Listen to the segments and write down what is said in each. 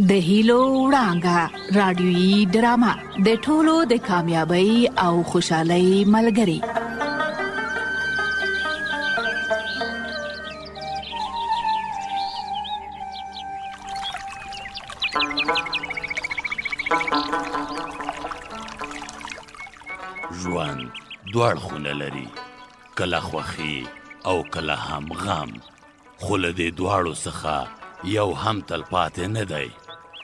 د هیلو وړانګه رادیويي ډرامه د ټولو د کامیابی او خوشحالۍ ملګری. ژوند دوړ خونه لري، کله خوخي او کله هم غم، خو له دې دواړو څخه یو هم تلپاتې نه دی.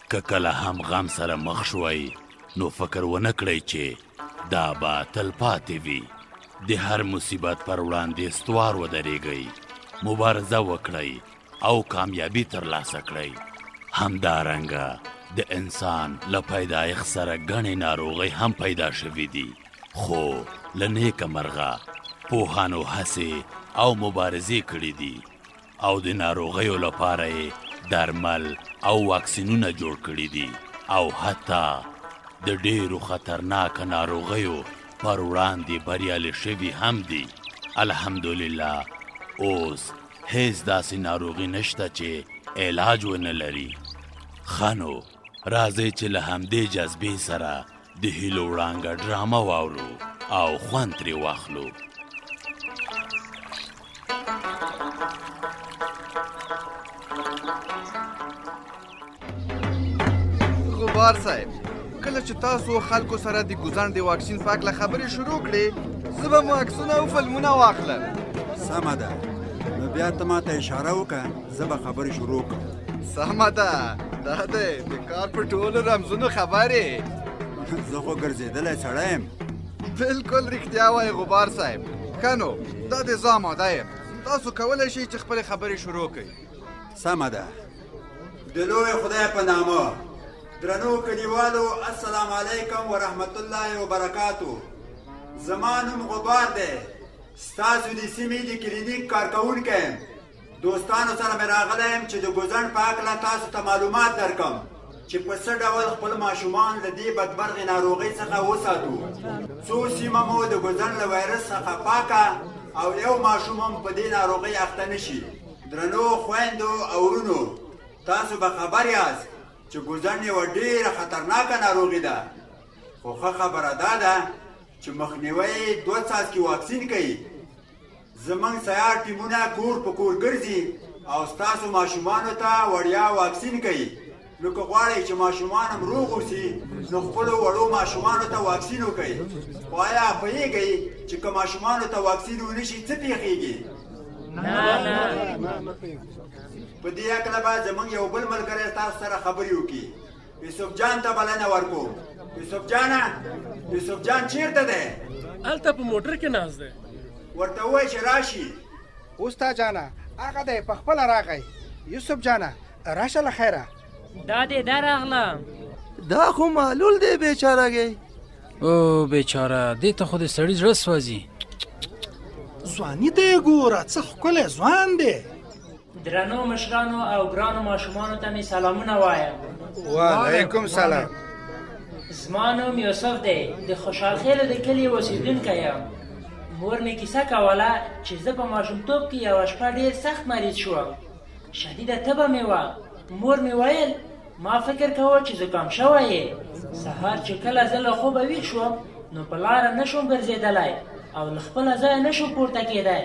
که کله هم غم سره مخ شوی نو فکر ونه کړئ چې دا به تلپاتې وي. د هر مصیبت پر وړاندې استوار ودرېږئ، مبارزه وکړئ او کامیابی ترلاسه کړئ. همدارنګه د انسان له پیدایښت سره ګڼې ناروغۍ هم پیدا شوي دي، خو له نیکه مرغه پوهانو هڅې او مبارزې کړي دي او د ناروغیو لپاره یې درمل او واکسینونه جوړ کړي دي او حتی د ډېرو خطرناک ناروغیو پر وړاندې بریالي شوي هم دي. الحمدلله اوس هیڅ داسې ناروغي نشته چې علاج ونه لري. ښه نو راځئ چې له همدې جذبې سره د هیلو وړانګه ډرامه واورو او خوند ترې واخلو. غبار صاحب، کله چې تاسو خلکو سره د ګوزن د واکسین په اړه خبرې شروع کړې، زه به مو عکسونه او فلمونه واخلم. سمه ده، نو بیا ته ماته اشاره وکړه، زه به خبرې شروع کړم. سمه ده، دا دی د کار په ټولو رمزونو خبرې. زه خو ګرځېدلی سړی یم. بالکل رښتیا وایي غبار صاحب. ښه نو دا د زه آماده یم، تاسو کولی شئ چې خپلې خبرې شروع کړئ. سمه ده. د لوی خدای په نامه، درنو کلیوالو السلام علیکم ورحمت الله وبرکاتو. زما نوم غبار دی، ستاسو د سیمې د کلینیک کارکوونکی یم. دوستانو سره مې راغلی یم چې د ګوزن په هکله تاسو ته معلومات درکړم چې په څه ډول خپل ماشومان له دې بدمرغې ناروغۍ څخه وساتو. څو سیمه مو د ګوزن له وایرس څخه پاکه او یو ماشوم هم په دې ناروغۍ اخته نه شي. درنو خویندو او ورونو، تاسو به خبر یاست چې ګوزن یوه ډېره خطرناکه ناروغي ده، خو ښه خبره دا ده چې مخنیوی 2 څاڅکي واکسین کوي. زموږ سیار ټیمونه کور په کور ګرځي او ستاسو ماشومانو ته وړیا واکسین کوي. نو که غواړئ چې ماشومان هم روغ اوسي نو خپلو وړو ماشومانو ته واکسین وکړئ. خو آیا پوهېږئ چې که ماشومانو ته واکسین ونه شي څه پېښېږي؟ په دې هکله به زموږ یو بل ملګری تاسو سره خبرې وکړي. یوسف جان ته بلنه ورکوم. یوسف جانه، یوسف جان چیرته دی؟ هلته په موټر کې ناست دی. ورته ووایه چې راشي. اوستا جانه هغه دی په خپله راغی. یوسف جانه راشه له خیره. دا دی دا راغلم. دا خو معلول دی بیچارهګی. او بیچاره دې ته خو د سړي زړه سوځي. ځواني دی ګوره، څه ښکلی ځوان دی. درنو مشرانو او ګرانو ماشومانو ته مې سلامونه وایم. وعلیکم سلام. زما نوم یوسف دی، د خوشحال خیلو د کلي اوسېدونکی یم. مور مې کیسه کوله چې زه په ماشومتوب کې یوه شپه ډېر سخت مریض شوم، شدیده تبه مې وه. مور مې ویل ما فکر کوه چې زکام شوی یې. سهار چې کله زه له خوبه ویښ شوم نو په لاره نه شوم ګرځېدلی او له خپله ځایه نه شوم پورته کېدی.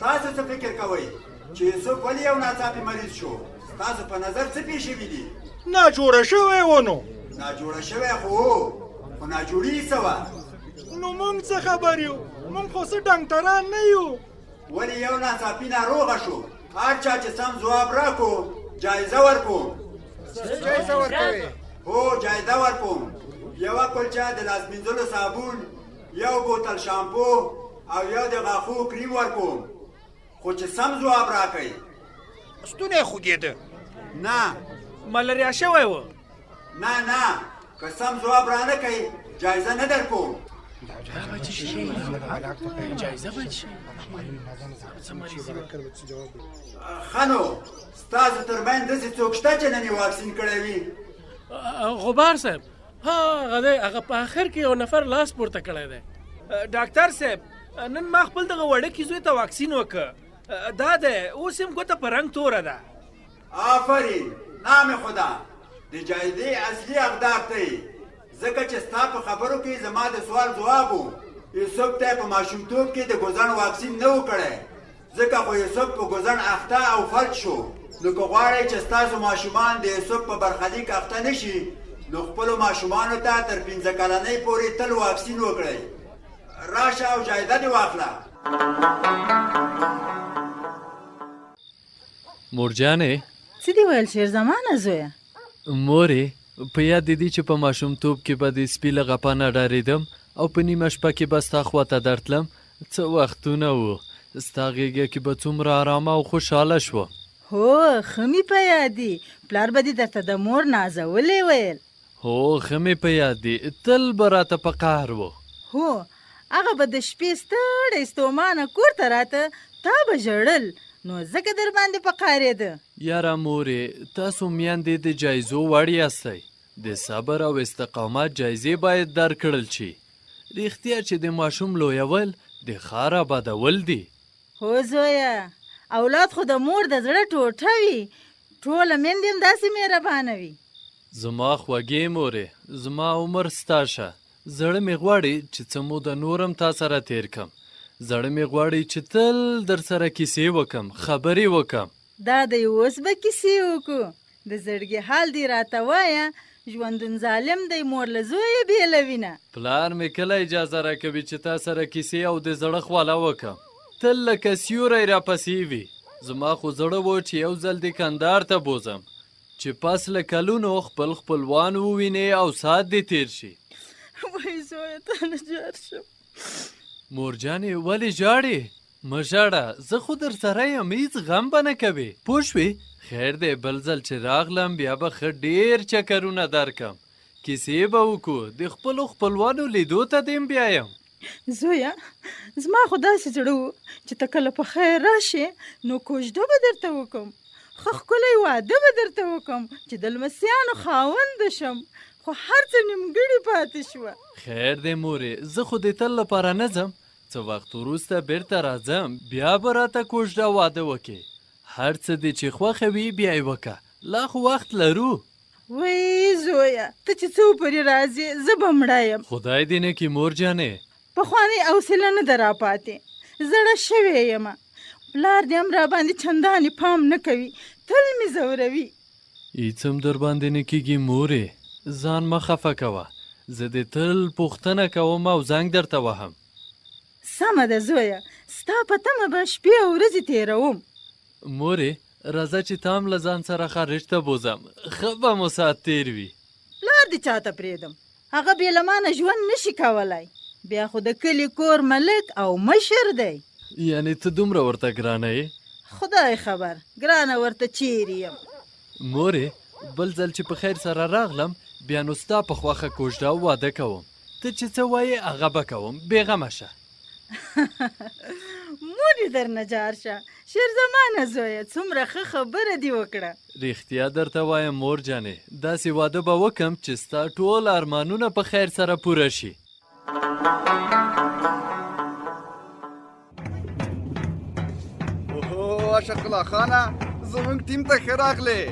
تاسو څه فکر کوئ چې یوسف ولې یو ناڅاپي مریض شو؟ ستاسو په نظر څه پېښ شوي دي؟ ناجوړه شوی و. نو ناجوړه شوی خو خو ناجوړي یې څه وه؟ نو موږ څه خبر یو؟ موږ خو څه ډاکټران نه یو. ولې یو ناڅاپي ناروغه شو؟ هر چا چې سم ځواب راکړو جایزه ورکوم. جایزه ورکوې؟ هو جایزه ورکوم. یوه کلچه د لاس مینځلو صابون، یو بوتل شامپو او یو د غاښو کریم ورکوم، خو چې سم ځواب راکئ. ستونی یې خوږېده؟ نه. ملاریا شوی و؟ نه نه، که سم ځواب رانه کوئ جایزه نه در کوم. جایزه باید شي. ښه نو ستاسو تر منځ داسې څوک شته چې نن یې واکسین کړی وي؟ غبار صاحب هغه دی، هغه په آخر کې یو نفر لاس پورته کړی دی. ډاکټر صاحب نن ما خپل دغه وړکي زوی ته واکسین وکړ. دا دی اوس هم ګوته په رنګ توره ده. آفرین، نام خدا. د د جایزې اصلي حقدار ته یې، ځکه چې ستا په خبرو کې زما د سوال ځواب و. یوسف ته په ماشومتوب کې د ګوزن واکسین نه و کړی، ځکه خو یوسف په ګوزن اخته او فلج شو. نو که غواړئ چې ستاسو ماشومان د یوسف په برخلیک اخته نه شي، نو خپلو ماشومانو ته تر 15 کلنۍ پورې تل واکسین وکړئ. راشه او جایزه دې واخله. مورجانې څه دې ویل شیرزمانه زویه؟ مورې په یاد دې دي چې په ماشومتوب کې به د سپي له غپا نه ډارېدم او په نیمه شپه کې به ستا خواته درتلم. څه وختونه وو، ستا غېږه کې به څومره ارامه او خوشحاله شوه. هو ښه مې په یاد دي، پلار به دې درته د مور نازولی ویل. هو ښه مې په یاد دي، تل به راته په قهر و. هو هغه به د شپې ستړی ستومانه کور ته راته تا به ژړل، نو ځکه در باندې په قهرېده. یاره مورې، تاسو میندې د جایزو وړ یاستئ. د صبر او استقامت جایزې باید درکړل شي. رښتیا چې د ماشوم لویول د ښار آبادول دي. هو زویه، اولاد خو د مور د زړه ټوټه وي. ټوله میندې هم داسې مهربانه وي. زما خوږې مورې، زما عمر ستا شه. زړه مې غواړي چې څه موده نورم تا سره تیر کم. زړه مې غواړي چې تل در سره کیسې وکم، خبرې وکم. دا دی اوس به کیسې وکړو. د زړګي حال دی راته وایه، ژوندون ظالم دی مور له زویه بېلوینه. پلار مې کله اجازه راکوي چې تا سره کیسې او د زړه خواله وکم. تل لکه سیوری راپسې وي. زما خو زړه و چې یو ځل دې کندهار ته بوزم، چې پس له کلونو خپل خپلوان ووینې او ساعت دې تیر شي. وای زویه ته نه جار شم. مورجانې ولې ژاړې؟ مه ژاړه، زه خو در سره یم، هېڅ غم به نه کوې. پوه شوې؟ خیر دی، بل ځل چې راغلم بیا به ښه ډېر چکرونه درکم، کیسې به وکړو، د خپلو خپلوانو لیدو ته دې بیایم. زویه زما خو داسې زړه و چې ته کله په خیر راشې نو کوژده به درته وکړم، ښه ښکلی واده به درته وکړم چې د لمسیانو خاونده شم، خو هر څه نیمګړي پاتې شوه. خیر دی مورې، زه خو د تل لپاره نه ځم، څه وخت وروسته بیرته راځم، بیا به راته کوژده واده وکړې. هر څه دې چې خوښه وي بیا یې وکړه، لا خو وخت لرو. وای زویه ته چې څو پورې راځې زه به مړه یم. خدای دې نه کړي مورجانې. پخوانۍ حوصله نه ده راپاتې، زړه شوې یمه. پلار دې هم راباندې چندانې پام نه کوي، تل مې ځوروي. هېڅ هم در باندې نه کېږي مورې، ځان مه خفه کوه. زه دې تل پوښتنه کوم او زنګ درته وهم. سمه ده زویه، ستا په تمه به شپې او ورځې تېروم. مورې راځه چې تا هم له ځان سره خارج ته بوځم، ښه به مو ساعت تېر وي. پلار دې چاته پرېږدم، هغه بې له مانه ژوند نشي کولی. بیا خو د کلي کور ملک او مشر دی. یعنې ته دومره ورته ګرانه یې؟ خدای خبر ګرانه ورته چیرې یم. مورې بل ځل چې په خیر سره راغلم بیا نو ستا په خوښه کوژده او واده کوم. ته چې څه وایې هغه به کوم، بېغمه شه. مور دې درنه جار شه. شیرزمانه زویه څومره ښه خبره دې وکړه. رښتیا درته وایم مور جانې، داسې واده به وکم چې ستا ټول ارمانونه په خیر سره پوره شي. اوهو اشرف الله خانه، زموږ ټیم ته ښه راغلې.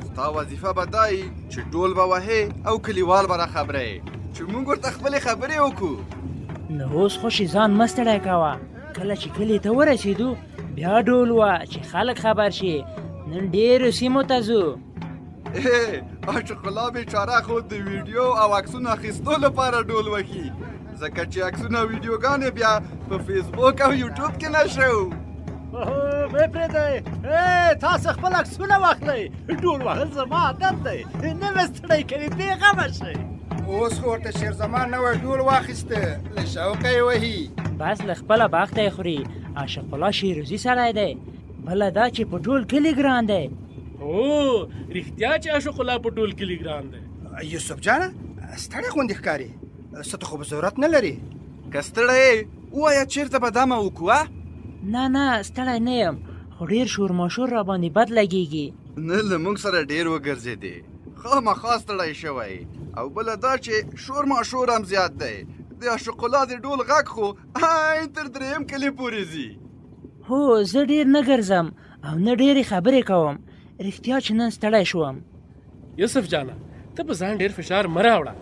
ستا وظیفه به دا وي چې ډول به وهې او کلیوال به راخبرې چې موږ ورته خپلې خبرې وکړو. نو اوس خوشې ځان مه ستړی کوه، کله چې کلي ته ورسېدو بیا ډول وه چې خلک خبر شي نن ډېرو سیمو ته ځو. اشرف الله بېچاره خو د ویډیو او عکسونو اخیستو لپاره ډول وهي، ځکه چې عکسونه او ویډیوګانې بیا په فیسبوک او یوټیوب کې نشو. مې پرېږدئ، تاسو خپل عکسونه واخلئ، ډول وهل زما عادت دی، نه مې ستړی کوي، بېغمه شئ. اوس خو ورته شیرزمان نوی ډول واخیسته، له شوقه یې وهي. بس له خپله باغته یې خوري. اشرف الله شیروزي سړی دی، بله دا چې په ټول کلي ګران دی. هو رښتیا چې اشرف الله په ټول کلي ګران دی. یوسف جانه ستړی غوندې ښکاري، څه ته خو به ضرورت نه لري. که ستړی یې ووایه چېرته به دمه وکړو. نه ستړی نه یم، خو ډېر شورماشور راباندې بد لګېږي. نه له موږ سره ډېر وګرځېدې، خامخا ستړی شوی، او بله دا چې شورماشور هم زیات دی. د اشرف الله د ډول غږ خو تر درېیم کلي پورې ځي. هو زه ډېر نه ګرځم او نه ډېرې خبرې کوم، رښتیا چې نن ستړی شوم. یوسف جانه ته په ځان ډېر فشار مه راوړه.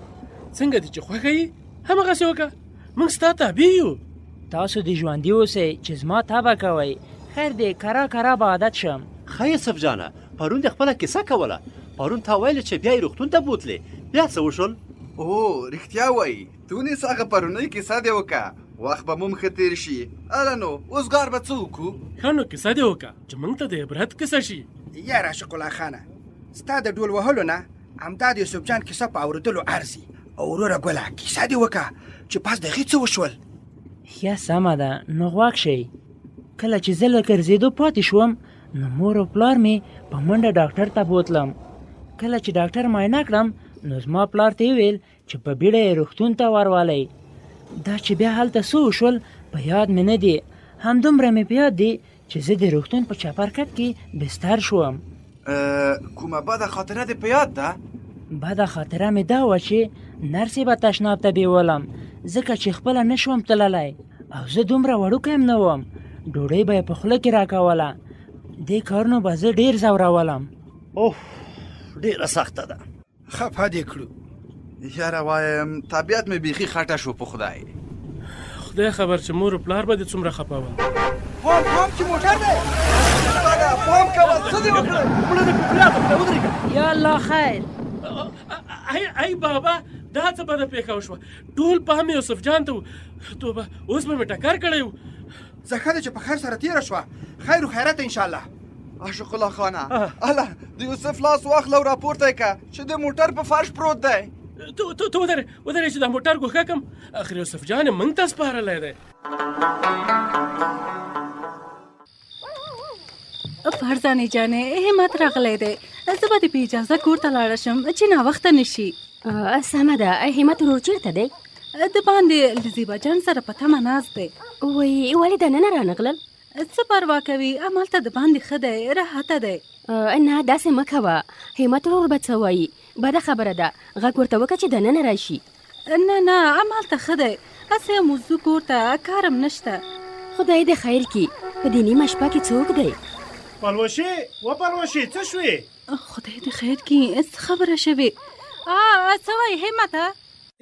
څنګه دي چې خوښه یې هماغسې وکړه. موږ ستا تابع یو. تاسو د ژوندي اوسئ چې زما تابع کوئ. خیر دی کرا کرا به عادت شم. ښه یوسف جانه، پرون دې خپله کیسه کوله. پرون تا ویل چې بیا یې روغتون ته بوتلې، بیا څه وشول؟ او رښتیا وایي، تونس هغه پرونۍ کیسه دې وکړه. وخت به مو مخې تېر شي. هله نو اوس ګار به څه وکړو؟ ښه نو کیسه دې وکړه چې موږ ته د عبرت کیسه شي. یا راشق الله خانه، ستا د ډول وهلو نه همدا د یوسف جان کیسه په اورېدلو ارزي. او وروره ګله کیسه دې وکړه چې پاس د هغې څه وشول. ښه سمه ده، نو غوږ شئ. کله چې زه له ګرځېدو پاتې شوم نو مور او پلار مې په منډه ډاکټر ته بوتلم. کله چې ډاکټر معاینه کړم نو زما پلار ته یې ویل چې په بیړه یې روغتون ته ورولئ. دا چې بیا هلته څه وشول په یاد مې نه دی. همدومره مې په یاد دی چې زه د روغتون په چپرکټ کې بستر شوم. کومه بده خاطره دې په یاد ده؟ بده خاطره مې دا وه چې نرسې به تشناب ته بیولم ځکه چې خپله نه شوم تللی او زه دومره وړوکی هم نه وم. ډوډۍ به یې په خوله کې راکوله. دې کارونو به زه ډېر ځورولم. اوه ډېره سخته ده. خفه دې کړو. یاره وایم طبیعت مې بیخي خټه شو په خدای. خدای خبر چې مور او پلار به دې څومره خفه وه. پام چې موټر دی. پام کوه څه دې وکړل؟ مړه دې په پلار ته ودرېږه. یا الله خیر. ای بابا دا څه بده پېښه وشوه. ټول پام یې یوسف جان ته و. توبه اوس به مې ټکر کړی و. زه ښه ده چې په خیر سره تېره شوه. خیر و خیرت انشاءالله. عاشق الله خانه اله د یوسف لاس واخله او راپورته یې کړه چې د موټر په فرش پروت دی. ته ودرې چې دا موټر ګوښه کړم. اخر یوسف جان یې موږ ته سپارلی دی. فرزانې جانې همت راغلی دی. زه به دې په اجازه کور ته لاړه شم چې ناوخته نه شي. سمه ده. همت ورور چېرته دی؟ د باندې له زیبا جان سره په تمه ناست دی. وایي ولې دننه رانغلل؟ څه پروا کوي، همالته د باندې ښه دی، راحته دی. نه داسې مه کوه. همت ورور به څه وایي؟ بده خبره ده. غږ ورته وکړه چې دننه راشي. نه همالته ښه دی. هسې هم وځو کور ته، کار هم نشته. خدای دې خیر کړي. په دې نیمه شپه کې څوک دی؟ پلوشې پلوشې څه شوې؟ خدای دې خیر کړي. څه خبره شوې؟ څه وایي همته؟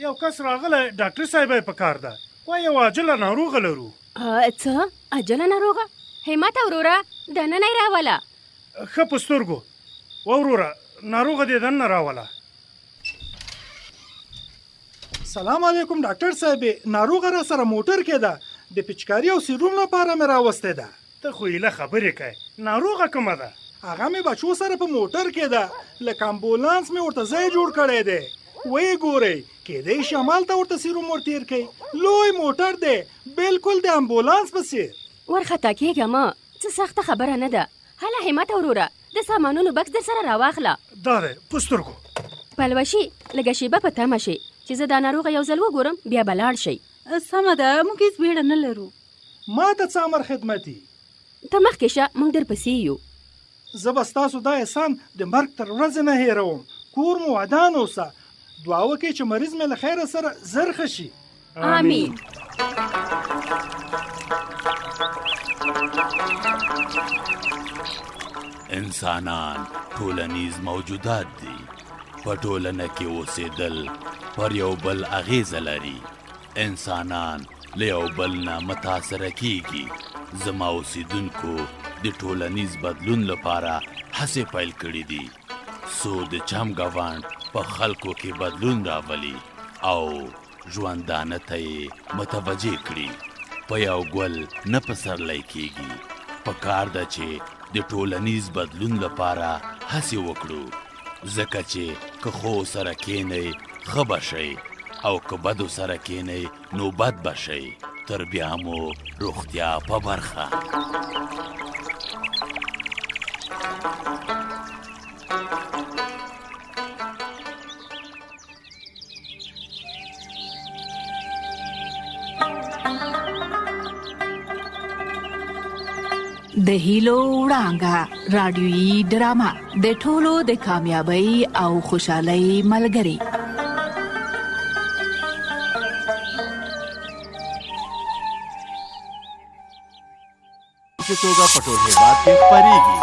یو کس راغلی ډاکټر صاحب یې په کار ده. وایي یو عاجله ناروغه لرو. څه عاجله ناروغه؟ همت وروره دننه یې راوله. ښه په سترګو وروره ناروغه دې دننه راوله. سلام علیکم ډاکټر صاحب. ناروغه را سره موټر کې ده. د پچکاري او سیروم لپاره مې راوستې ده. ته خو ایله خبرې کوې. ناروغه کومه ده؟ هغه مې بچو سره په موټر کې ده. لکه امبولانس مې ورته ځای جوړ کړی دی. وی ګورئ کېدی شي همالته ورته سیروم ورتېر کړئ. لوی موټر دی بالکل د امبولانس په څېر. ورخطا کېږه مه. څه سخته خبره نه ده. هله همت وروره د سامانونو بکس در سره راواخله. دا دی په سترګو. پلوشي لږه شېبه په تمه شي چې زه دا ناروغه یو ځل وګورم بیا به لاړ شئ. سمه ده، موږ هېڅ بیړه نه لرو. ما ته څه امر خدمتي؟ ته مخکې شه، موږ درپسې یو. زه به ستاسو دا احسان د مرګ تر ورځې نه هېروم. کور مو ودان اوسه. دعا وکړئ چې مریض مې له خیره سره زر ښه شي. آمین. انسانان ټولنیز موجودات دي. په ټولنه کې اوسېدل پر یو بل اغیزه لري. انسانان له یو بل نه متاثره کیږي. زما اوسیدونکو د ټولنیز بدلون لپاره هڅې پیل کړې دي څو د چمګاونډ په خلکو کې بدلون راولي او ژوندانه ته یې متوجه کړي. په یو ګل نه پسرلی کیږي. پکار ده چې د ټولنیز بدلون لپاره هڅې وکړو ځکه چې که ښو سره کینئ ښه به شئ او که بدو سره کینئ نو بد به شئ. تر بیا مو روغتیا په برخه. د هیلو وړانګه رادیويي ډرامه د ټولو د کامیابی او خوشحالۍ ملګری. چې توګه په ټول هېواد کې خپرېږي.